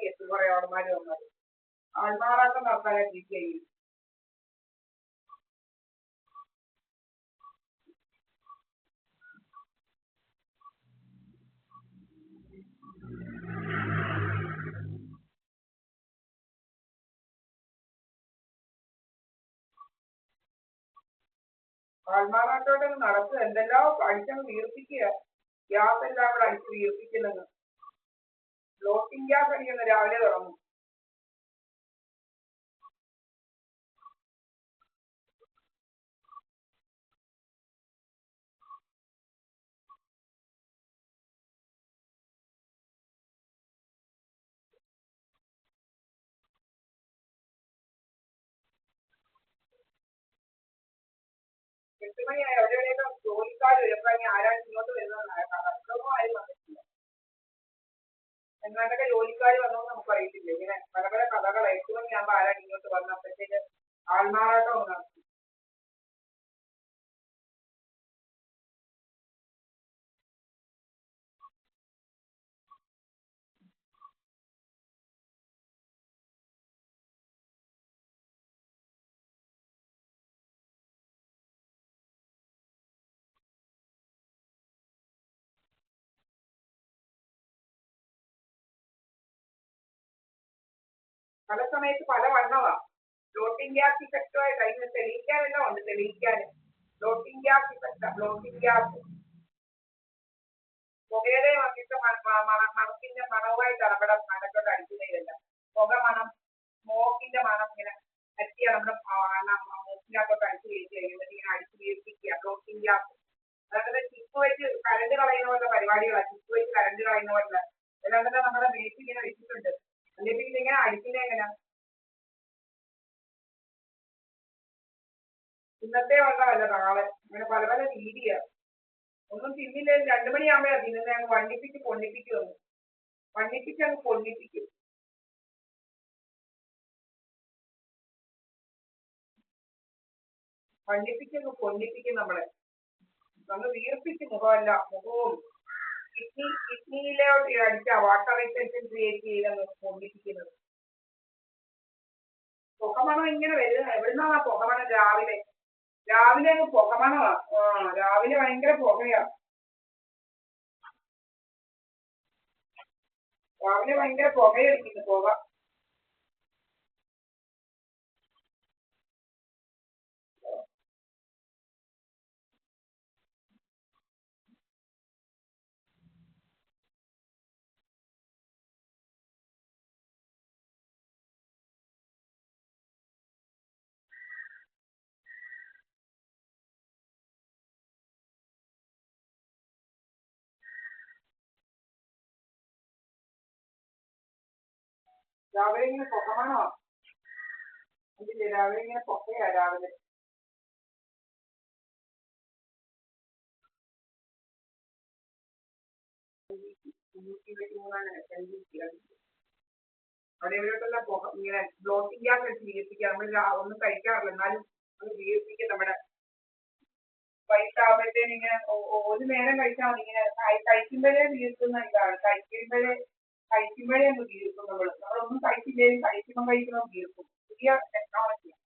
എത്തും കുറെ ആൾമാർ വന്നത്. ആൾമാറാട്ടം നടത്താനായിട്ട് ഇരിക്കുകയും ആൾമാറാട്ടോടെ നടത്തുക, എന്തെല്ലാം അടിച്ചങ്ങ് വീർപ്പിക്കുക, ഗ്യാസ് എല്ലാം കൂടെ അടിച്ച് വീർപ്പിക്കുന്നത്. ഫ്ലോട്ടിംഗ് ഗ്യാസ് അടിക്കുന്ന രാവിലെ തുടങ്ങും. എട്ടുമണിയായി എവിടെയൊക്കെ ജോലിക്കാർ വരുമ്പോ ആരാണ് ഇങ്ങോട്ട് വരുന്നതെന്നായ അത്രയൊന്നും ആരും വന്നിട്ടില്ല. എന്നാണ്ടൊക്കെ ജോലിക്കാർ വന്നോന്ന് നമുക്ക് അറിയത്തില്ല. ഇങ്ങനെ പല പല കഥകൾ 8 മണിയാകുമ്പോ ആരാണ് ഇങ്ങോട്ട് വന്നപ്പോഴത്തേക്ക് ആൾമാറാട്ടം നടത്തി. പല സമയത്ത് പല വണ്ണമാ. ഫ്ലോട്ടിംഗ് ഗ്യാസ് ഇഫക്റ്റുമായി കഴിഞ്ഞ് തെളിയിക്കാനെല്ലാം ഉണ്ട്. തെളിയിക്കാൻ ഫ്ലോട്ടിംഗ് ഗ്യാസ് ഇഫക്റ്റാ. ഫ്ലോട്ടിംഗ് ഗ്യാസ് പുകയുടെ മറ്റൊക്കെ മണത്തിന്റെ മണവുമായിട്ടാണ് നമ്മുടെ മണത്തോട്ട് അടിക്കുന്നതല്ല. പുക മണം, സ്മോക്കിന്റെ മണം ഇങ്ങനെ പറ്റിയ നമ്മുടെ മൂക്കിനകത്തോട്ട് അടിച്ചു കയറ്റി കഴിയുമ്പോൾ ഇങ്ങനെ അടിച്ചു വീർപ്പിക്കുക ഫ്ലോട്ടിംഗ് ഗ്യാസ്. അതുപോലെ ചിപ്പ് വെച്ച് കരണ്ട് കളയുന്ന പോലെ പരിപാടികളാണ്. ചിപ്പ് വെച്ച് കരണ്ട് കളയുന്ന പോലെ എല്ലാം തന്നെ നമ്മുടെ മേത്ത് ഇങ്ങനെ വെച്ചിട്ടുണ്ട്. അല്ലെങ്കിൽ ഇതിങ്ങനെ അടിക്കുന്നത് എങ്ങനെയാ? ഇന്നത്തെ വന്നതല്ല നാളെ. അങ്ങനെ പല പല രീതിയാണ്. ഒന്നും തിന്നില്ലെങ്കിൽ 2 മണിയാകുമ്പോഴാ തിന്നുന്നത്. അങ്ങ് വണ്ണിപ്പിച്ച് പൊണ്ണിപ്പിക്കും. ഒന്ന് വണ്ണിപ്പിച്ച് അങ്ങ് പൊണ്ണിപ്പിക്കും. വണ്ണിപ്പിച്ചങ്ങ് പൊണ്ണിപ്പിക്കും നമ്മളെ. നമ്മൾ വീർപ്പിച്ച് മുഖമല്ല, മുഖവും കിഡ്നിയിലോട്ട് അടിച്ച വാട്ടർ റിട്ടൻഷൻ ക്രിയേറ്റ് ചെയ്തങ്ങ് പൊണ്ണിപ്പിക്കുന്നത്. പുകമണം ഇങ്ങനെ വരുന്നത് എവിടുന്നാ പുകമണം? രാവിലെ അങ്ങ് പുകമണമാ. രാവിലെ ഭയങ്കര പുകയാ. രാവിലെ ഭയങ്കര പുകയടിക്കുന്നു. പുക രാവിലെ ഇങ്ങനെ പുകമണമാ. അതില്ലേ രാവിലെ ഇങ്ങനെ പുകയാ രാവിലെ. അവിടെ ഇവിടെയോട്ടെല്ലാം ഇങ്ങനെ ബ്ലോട്ടിംഗ് ഗ്യാസ് വെച്ച് വീർപ്പിക്കുക. നമ്മൾ ഒന്നും കഴിക്കാറില്ല, എന്നാലും അത് വീർപ്പിക്കും. നമ്മുടെ വൈകിട്ടാകുമ്പോഴത്തേന് ഇങ്ങനെ ഒരു നേരം കഴിച്ചാൽ മതി. ഇങ്ങനെ കഴിക്കുമ്പോഴേ വീർക്കുന്ന ഇതാണ്. കഴിക്കുമ്പോഴേ ഒന്ന് വീർക്കും. നമ്മളൊന്നും കഴിച്ചില്ലേലും കഴിക്കുമ്പോൾ വീർക്കും. പുതിയ ടെക്നോളജിയാണ്.